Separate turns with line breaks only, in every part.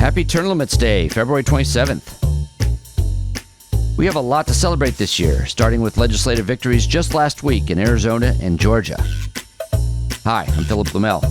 Happy Term Limits Day, February 27th. We have a lot to celebrate this year, starting with legislative victories just last week in Arizona and Georgia. Hi, I'm Philip Blumel.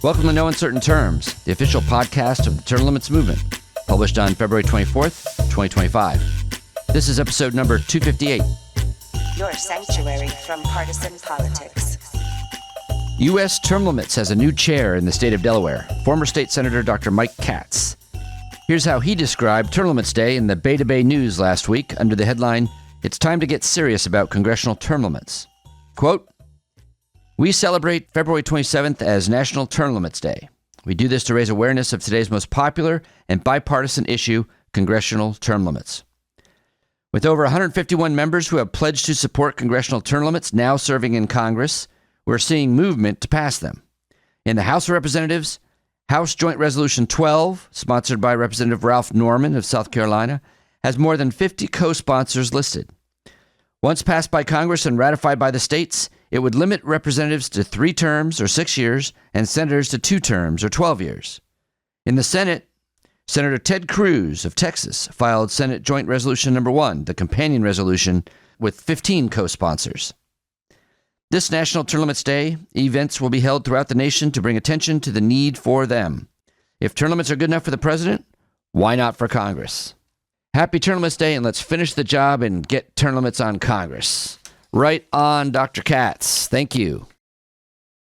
Welcome to No Uncertain Terms, the official podcast of the Term Limits Movement, published on February 24th, 2025. This is episode number 258.
Your sanctuary from partisan politics.
U.S. Term Limits has a new chair in the state of Delaware, former State Senator Dr. Mike Katz. Here's how he described Term Limits Day in the Beta Bay News last week under the headline, "It's time to get serious about congressional term limits." Quote, "We celebrate February 27th as National Term Limits Day. We do this to raise awareness of today's most popular and bipartisan issue, congressional term limits. With over 151 members who have pledged to support congressional term limits now serving in Congress, we're seeing movement to pass them. In the House of Representatives, House Joint Resolution 12, sponsored by Representative Ralph Norman of South Carolina, has more than 50 co-sponsors listed. Once passed by Congress and ratified by the states, it would limit representatives to 3 terms or 6 years and senators to 2 terms or 12 years. In the Senate, Senator Ted Cruz of Texas filed Senate Joint Resolution Number 1, the companion resolution, with 15 co-sponsors. This National Term Limits Day, events will be held throughout the nation to bring attention to the need for them. If term limits are good enough for the president, why not for Congress? Happy Term Limits Day, and let's finish the job and get term limits on Congress." Right on, Dr. Katz. Thank you.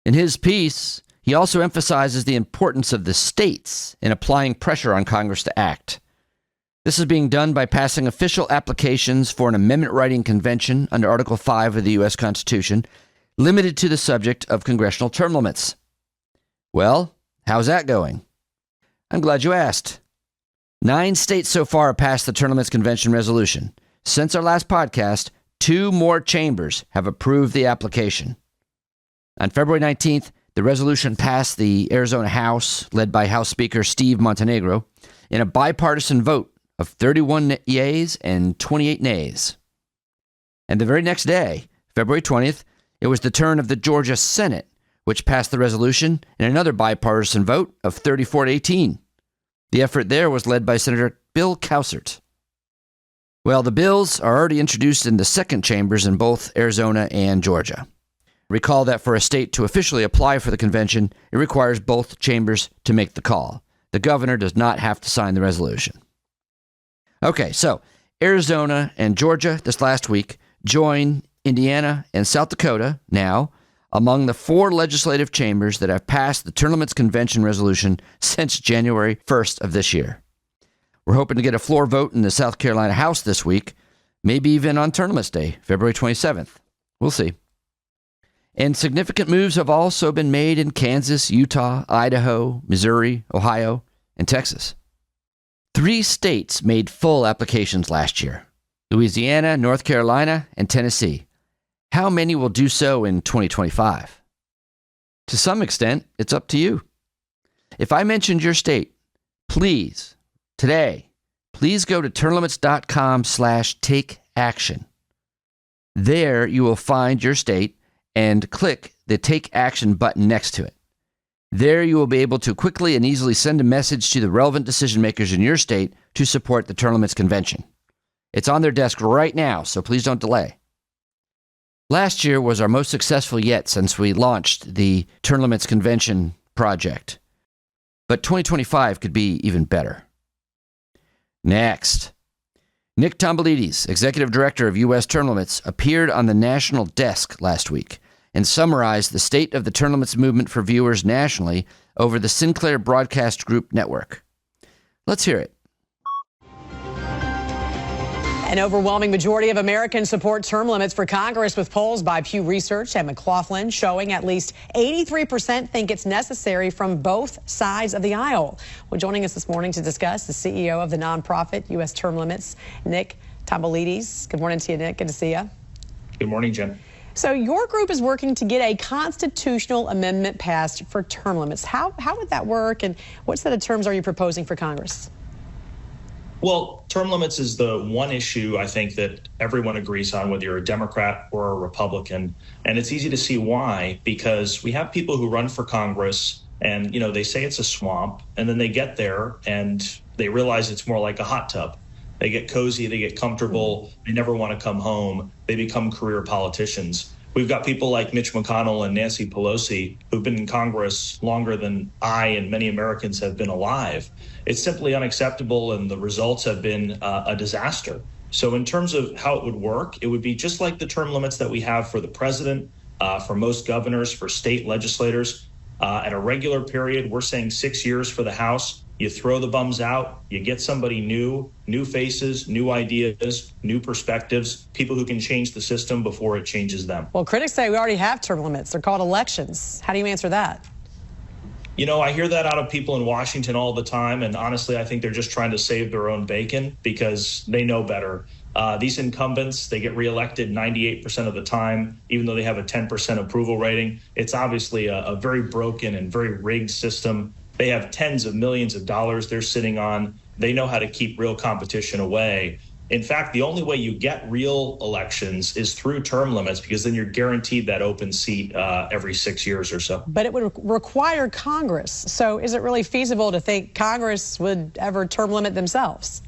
In his piece, he also emphasizes the importance of the states in applying pressure on Congress to act. This is being done by passing official applications for an amendment writing convention under Article 5 of the U.S. Constitution, limited to the subject of congressional term limits. Well, how's that going? I'm glad you asked. 9 states so far have passed the Term Limits Convention resolution. Since our last podcast, 2 more chambers have approved the application. On February 19th, the resolution passed the Arizona House, led by House Speaker Steve Montenegro, in a bipartisan vote of 31 yeas and 28 nays. And the very next day, February 20th, it was the turn of the Georgia Senate, which passed the resolution in another bipartisan vote of 34 to 18. The effort there was led by Senator Bill Cowsert. Well, the bills are already introduced in the second chambers in both Arizona and Georgia. Recall that for a state to officially apply for the convention, it requires both chambers to make the call. The governor does not have to sign the resolution. Okay, so Arizona and Georgia this last week join Indiana and South Dakota now among the 4 legislative chambers that have passed the Term Limits Convention resolution since January 1st of this year. We're hoping to get a floor vote in the South Carolina House this week, maybe even on Term Limits Day, February 27th. We'll see. And significant moves have also been made in Kansas, Utah, Idaho, Missouri, Ohio, and Texas. 3 states made full applications last year: Louisiana, North Carolina, and Tennessee. How many will do so in 2025? To some extent, it's up to you. If I mentioned your state, please go to termlimits.com/takeaction. There you will find your state and click the Take Action button next to it. There you will be able to quickly and easily send a message to the relevant decision makers in your state to support the Term Limits Convention. It's on their desk right now, so please don't delay. Last year was our most successful yet since we launched the Term Limits Convention project. But 2025 could be even better. Next, Nick Tomboulides, Executive Director of U.S. Term Limits, appeared on the national desk last week and summarized the state of the term limits movement for viewers nationally over the Sinclair Broadcast Group network. Let's hear it.
An overwhelming majority of Americans support term limits for Congress, with polls by Pew Research and McLaughlin showing at least 83% think it's necessary from both sides of the aisle. Well, joining us this morning to discuss, the CEO of the nonprofit U.S. Term Limits, Nick Tomboulides. Good morning to you, Nick. Good to see you.
Good morning, Jen.
So your group is working to get a constitutional amendment passed for term limits. How would that work, and what set of terms are you proposing for Congress?
Well, term limits is the one issue I think that everyone agrees on, whether you're a Democrat or a Republican. And it's easy to see why, because we have people who run for Congress and, they say it's a swamp, and then they get there and they realize it's more like a hot tub. They get cozy, they get comfortable, they never want to come home, they become career politicians. We've got people like Mitch McConnell and Nancy Pelosi who've been in Congress longer than I and many Americans have been alive. It's simply unacceptable, and the results have been a disaster. So in terms of how it would work, it would be just like the term limits that we have for the president, for most governors, for state legislators. At a regular period, we're saying 6 years for the House. You throw the bums out, you get somebody new faces, new ideas, new perspectives, people who can change the system before it changes them.
Well, critics say we already have term limits. They're called elections. How do you answer that?
You know, I hear that out of people in Washington all the time, and honestly, I think they're just trying to save their own bacon because they know better. These incumbents, they get reelected 98% of the time, even though they have a 10% approval rating. It's obviously a very broken and very rigged system. They have tens of millions of dollars they're sitting on. They know how to keep real competition away. In fact, the only way you get real elections is through term limits, because then you're guaranteed that open seat every 6 years or so.
But it would require Congress. So is it really feasible to think Congress would ever term limit themselves?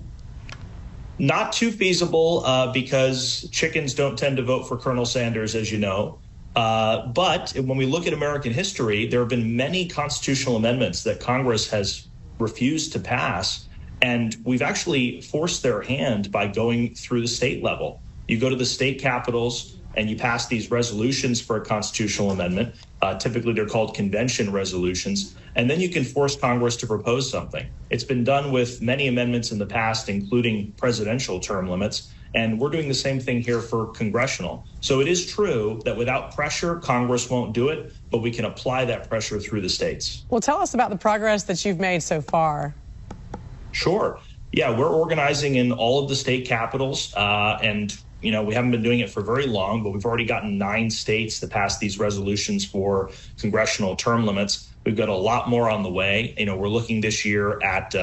Not too feasible because chickens don't tend to vote for Colonel Sanders, as you know. But when we look at American history, there have been many constitutional amendments that Congress has refused to pass. And we've actually forced their hand by going through the state level. You go to the state capitals and you pass these resolutions for a constitutional amendment. Typically, they're called convention resolutions. And then you can force Congress to propose something. It's been done with many amendments in the past, including presidential term limits. And we're doing the same thing here for congressional. So it is true that without pressure, Congress won't do it, but we can apply that pressure through the states.
Well, tell us about the progress that you've made so far.
Sure. Yeah, we're organizing in all of the state capitals, and we haven't been doing it for very long, but we've already gotten 9 states to pass these resolutions for congressional term limits. We've got a lot more on the way. We're looking this year at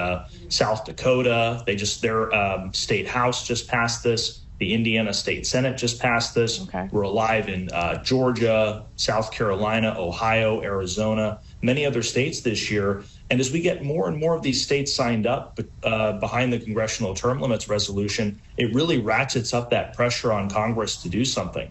South Dakota. Their state house just passed this. The Indiana State Senate just passed this.
Okay. We're
alive in Georgia, South Carolina, Ohio, Arizona, many other states this year. And as we get more and more of these states signed up behind the congressional term limits resolution, it really ratchets up that pressure on Congress to do something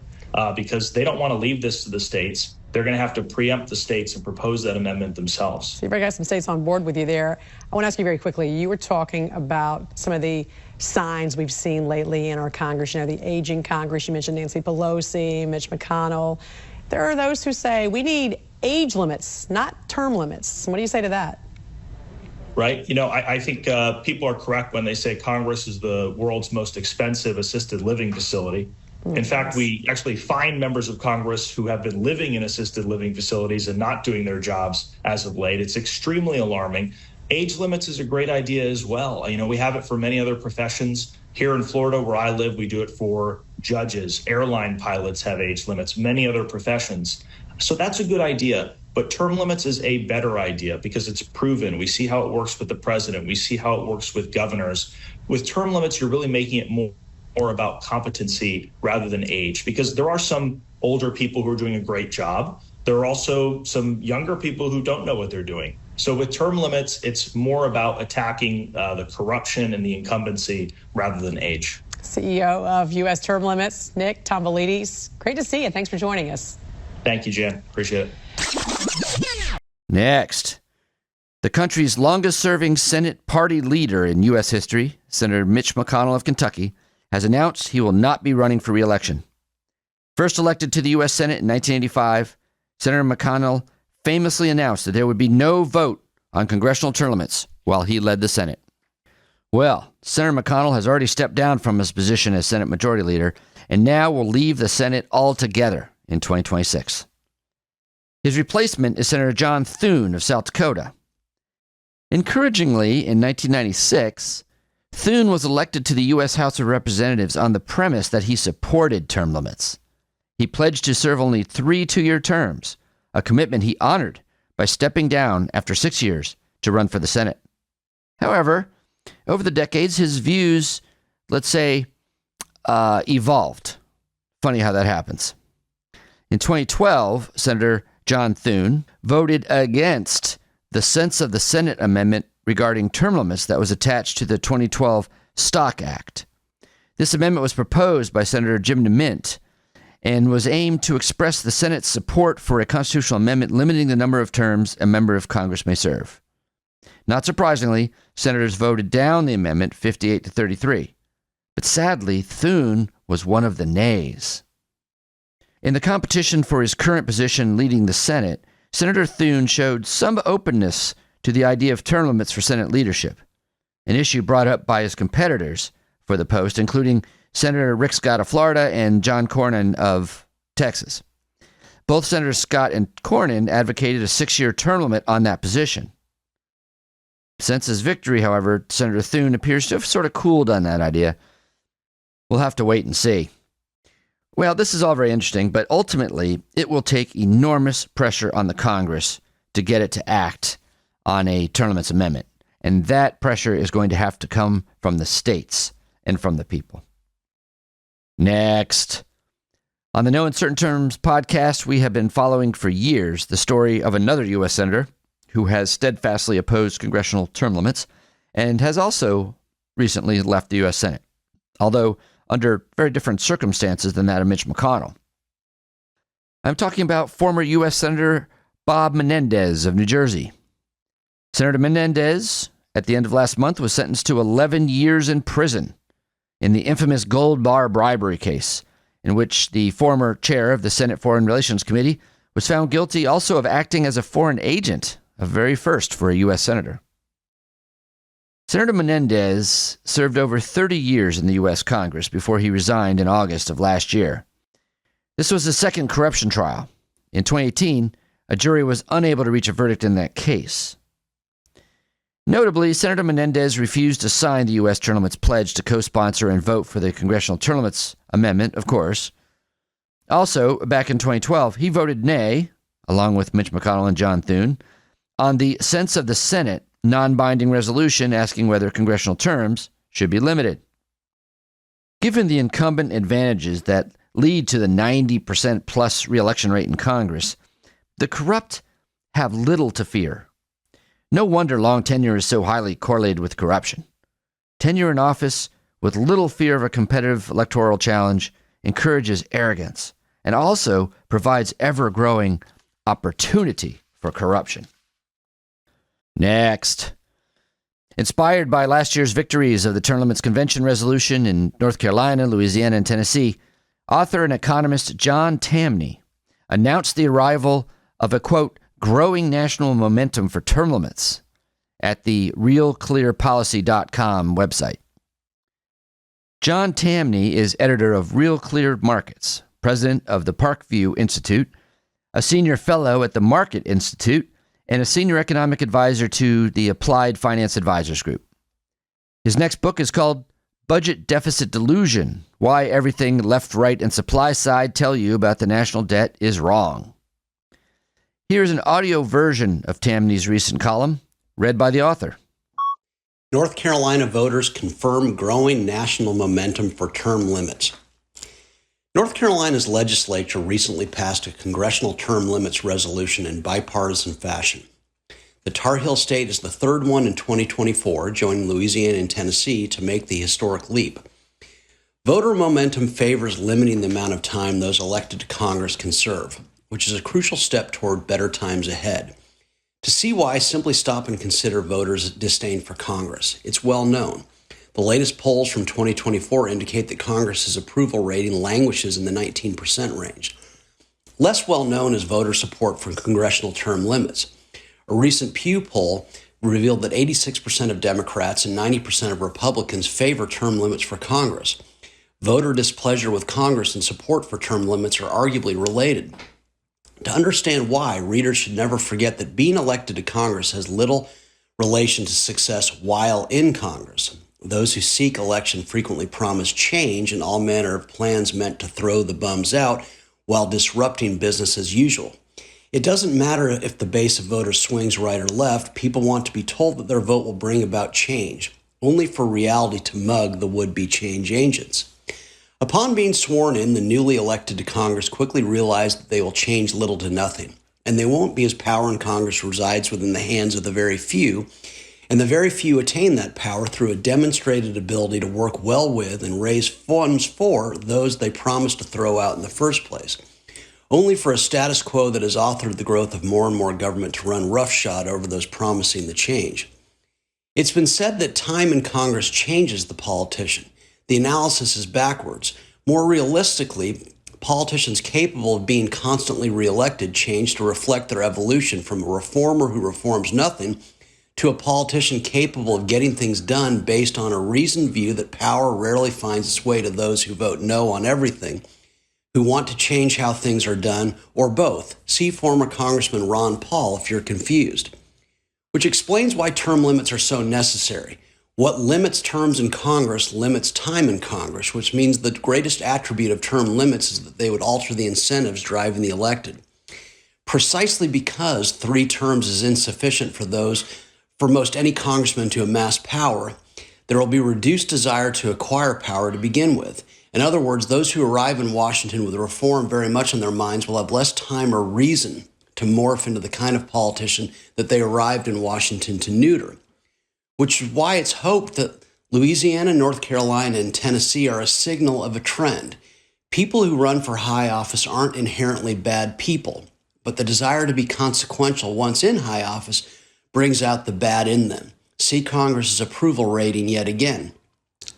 because they don't want to leave this to the states. They're going to have to preempt the states and propose that amendment themselves.
So you've already got some states on board with you there. I want to ask you very quickly, you were talking about some of the signs we've seen lately in our Congress, the aging Congress. You mentioned Nancy Pelosi, Mitch McConnell. There are those who say we need age limits, not term limits. What do you say to that?
Right. I think people are correct when they say Congress is the world's most expensive assisted living facility. In fact, we actually find members of Congress who have been living in assisted living facilities and not doing their jobs as of late. It's extremely alarming. Age limits is a great idea as well. We have it for many other professions. Here in Florida, where I live, we do it for judges. Airline pilots have age limits, many other professions. So that's a good idea. But term limits is a better idea because it's proven. We see how it works with the president. We see how it works with governors. With term limits, you're really making it more about competency rather than age, because there are some older people who are doing a great job. There are also some younger people who don't know what they're doing. So with term limits, it's more about attacking the corruption and the incumbency rather than age.
CEO of U.S. Term Limits, Nick Tomboulides. Great to see you. Thanks for joining us.
Thank you, Jan. Appreciate it.
Next, the country's longest-serving Senate party leader in U.S. history, Senator Mitch McConnell of Kentucky, has announced he will not be running for re-election. First elected to the U.S. Senate in 1985, Senator McConnell famously announced that there would be no vote on congressional term limits while he led the Senate. Well, Senator McConnell has already stepped down from his position as Senate Majority Leader and now will leave the Senate altogether in 2026. His replacement is Senator John Thune of South Dakota. Encouragingly, in 1996, Thune was elected to the U.S. House of Representatives on the premise that he supported term limits. He pledged to serve only 3 two-year terms, a commitment he honored by stepping down after 6 years to run for the Senate. However, over the decades, his views, let's say, evolved. Funny how that happens. In 2012, Senator John Thune voted against the Sense of the Senate Amendment regarding term limits that was attached to the 2012 Stock Act. This amendment was proposed by Senator Jim DeMint and was aimed to express the Senate's support for a constitutional amendment limiting the number of terms a member of Congress may serve. Not surprisingly, senators voted down the amendment 58 to 33. But sadly, Thune was one of the nays. In the competition for his current position leading the Senate, Senator Thune showed some openness to the idea of term limits for Senate leadership, an issue brought up by his competitors for the post, including Senator Rick Scott of Florida and John Cornyn of Texas. Both Senators Scott and Cornyn advocated a 6-year term limit on that position. Since his victory, however, Senator Thune appears to have sort of cooled on that idea. We'll have to wait and see. Well, this is all very interesting, but ultimately, it will take enormous pressure on the Congress to get it to act on a term limits amendment. And that pressure is going to have to come from the states and from the people. Next. On the No Uncertain Terms podcast, we have been following for years the story of another U.S. senator who has steadfastly opposed congressional term limits and has also recently left the U.S. Senate, although under very different circumstances than that of Mitch McConnell. I'm talking about former U.S. Senator Bob Menendez of New Jersey. Senator Menendez, at the end of last month, was sentenced to 11 years in prison in the infamous gold bar bribery case, in which the former chair of the Senate Foreign Relations Committee was found guilty also of acting as a foreign agent, a very first for a U.S. senator. Senator Menendez served over 30 years in the U.S. Congress before he resigned in August of last year. This was his second corruption trial. In 2018, a jury was unable to reach a verdict in that case. Notably, Senator Menendez refused to sign the U.S. Term Limits Pledge to co-sponsor and vote for the Congressional Term Limits Amendment, of course. Also, back in 2012, he voted nay, along with Mitch McConnell and John Thune, on the Sense of the Senate non-binding resolution asking whether congressional terms should be limited. Given the incumbent advantages that lead to the 90% plus re-election rate in Congress, the corrupt have little to fear. No wonder long tenure is so highly correlated with corruption. Tenure in office with little fear of a competitive electoral challenge encourages arrogance and also provides ever-growing opportunity for corruption. Next. Inspired by last year's victories of the Term Limits Convention resolution in North Carolina, Louisiana, and Tennessee, author and economist John Tamney announced the arrival of a, quote, growing national momentum for term limits at the realclearpolicy.com website. John Tamney is editor of Real Clear Markets, president of the Parkview Institute, a senior fellow at the Market Institute, and a senior economic advisor to the Applied Finance Advisors Group. His next book is called Budget Deficit Delusion: Why Everything Left, Right, and Supply Side Tell You About the National Debt is Wrong. Here's an audio version of Tamney's recent column, read by the author.
North Carolina voters confirm growing national momentum for term limits. North Carolina's legislature recently passed a congressional term limits resolution in bipartisan fashion. The Tar Heel state is the third one in 2024, joining Louisiana and Tennessee to make the historic leap. Voter momentum favors limiting the amount of time those elected to Congress can serve, which is a crucial step toward better times ahead. To see why, simply stop and consider voters' disdain for Congress. It's well known. The latest polls from 2024 indicate that Congress's approval rating languishes in the 19% range. Less well known is voter support for congressional term limits. A recent Pew poll revealed that 86% of Democrats and 90% of Republicans favor term limits for Congress. Voter displeasure with Congress and support for term limits are arguably related. To understand why, readers should never forget that being elected to Congress has little relation to success while in Congress. Those who seek election frequently promise change and all manner of plans meant to throw the bums out while disrupting business as usual. It doesn't matter if the base of voters swings right or left. People want to be told that their vote will bring about change, only for reality to mug the would-be change agents. Upon being sworn in, the newly elected to Congress quickly realize that they will change little to nothing, and they won't, because power in Congress resides within the hands of the very few, And the very few attain that power through a demonstrated ability to work well with and raise funds for those they promised to throw out in the first place, only for a status quo that has authored the growth of more and more government to run roughshod over those promising the change. It's been said that time in Congress changes the politician. The analysis is backwards. More realistically, politicians capable of being constantly reelected change to reflect their evolution from a reformer who reforms nothing to a politician capable of getting things done based on a reasoned view that power rarely finds its way to those who vote no on everything, who want to change how things are done, or both. See former Congressman Ron Paul if you're confused. Which explains why term limits are so necessary. What limits terms in Congress limits time in Congress, which means the greatest attribute of term limits is that they would alter the incentives driving the elected. Precisely because 3 terms is insufficient for most any congressman to amass power, there will be reduced desire to acquire power to begin with. In other words, those who arrive in Washington with reform very much on their minds will have less time or reason to morph into the kind of politician that they arrived in Washington to neuter. Which is why it's hoped that Louisiana, North Carolina, and Tennessee are a signal of a trend. People who run for high office aren't inherently bad people, but the desire to be consequential once in high office brings out the bad in them. See Congress's approval rating yet again.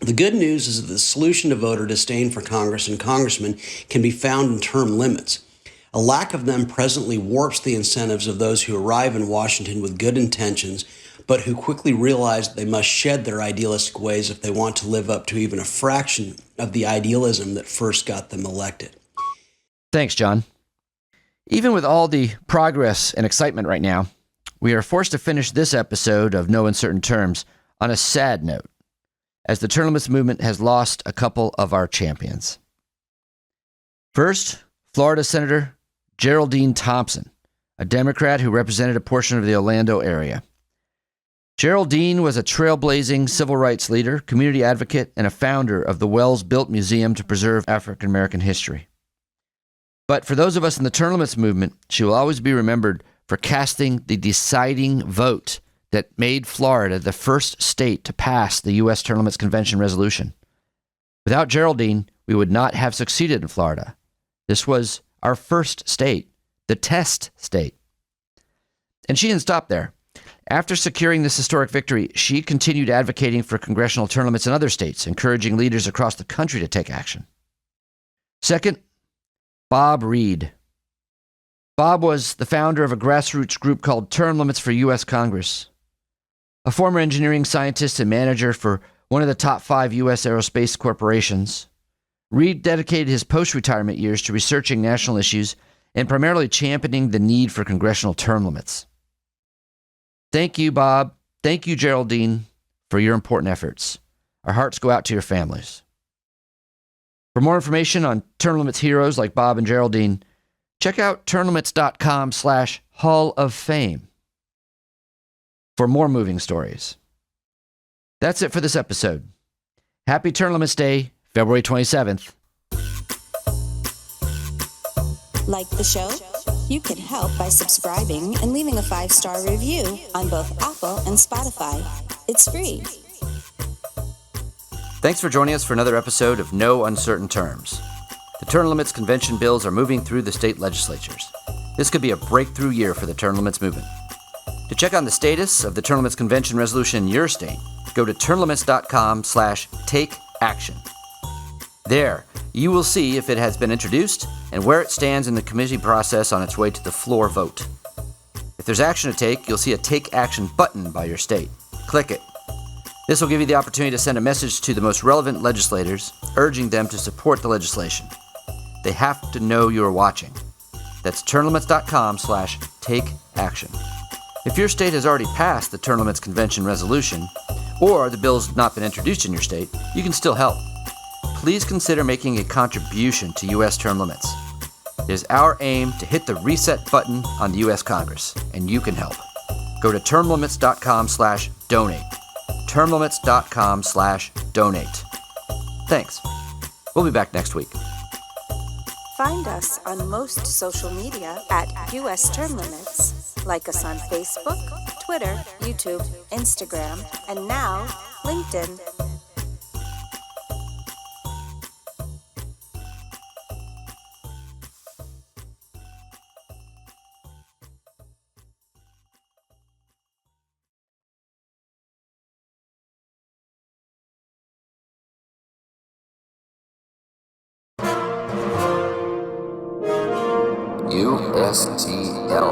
The good news is that the solution to voter disdain for Congress and congressmen can be found in term limits. A lack of them presently warps the incentives of those who arrive in Washington with good intentions, but who quickly realize they must shed their idealistic ways if they want to live up to even a fraction of the idealism that first got them elected.
Thanks, John. Even with all the progress and excitement right now, we are forced to finish this episode of No Uncertain Terms on a sad note, as the term limits movement has lost a couple of our champions. First, Florida Senator Geraldine Thompson, a Democrat who represented a portion of the Orlando area. Geraldine was a trailblazing civil rights leader, community advocate, and a founder of the Wells-built museum to preserve African American history. But for those of us in the term limits movement, she will always be remembered for casting the deciding vote that made Florida the first state to pass the U.S. Term Limits Convention resolution. Without Geraldine, we would not have succeeded in Florida. This was our first state, the test state. And she didn't stop there. After securing this historic victory, she continued advocating for congressional term limits in other states, encouraging leaders across the country to take action. Second, Bob Reid. Bob was the founder of a grassroots group called Term Limits for U.S. Congress. A former engineering scientist and manager for one of the top 5 U.S. aerospace corporations, Reid dedicated his post-retirement years to researching national issues and primarily championing the need for congressional term limits. Thank you, Bob. Thank you, Geraldine, for your important efforts. Our hearts go out to your families. For more information on term limits heroes like Bob and Geraldine, check out termlimits.com/Hall of Fame for more moving stories. That's it for this episode. Happy Term Limits Day, February 27th.
Like the show? You can help by subscribing and leaving a 5-star review on both Apple and Spotify. It's free.
Thanks for joining us for another episode of No Uncertain Terms. The term limits convention bills are moving through the state legislatures. This could be a breakthrough year for the term limits movement. To check on the status of the term limits convention resolution in your state, go to termlimits.com/takeaction. There, you will see if it has been introduced and where it stands in the committee process on its way to the floor vote. If there's action to take, you'll see a Take Action button by your state. Click it. This will give you the opportunity to send a message to the most relevant legislators, urging them to support the legislation. They have to know you're watching. That's termlimits.com/takeaction. If your state has already passed the Term Limits Convention resolution, or the bill's not been introduced in your state, you can still help. Please consider making a contribution to U.S. term limits. It is our aim to hit the reset button on the U.S. Congress, and you can help. Go to termlimits.com/donate. termlimits.com/donate. Thanks. We'll be back next week.
Find us on most social media at US Term Limits. Like us on Facebook, Twitter, YouTube, Instagram, and now LinkedIn.
USTL.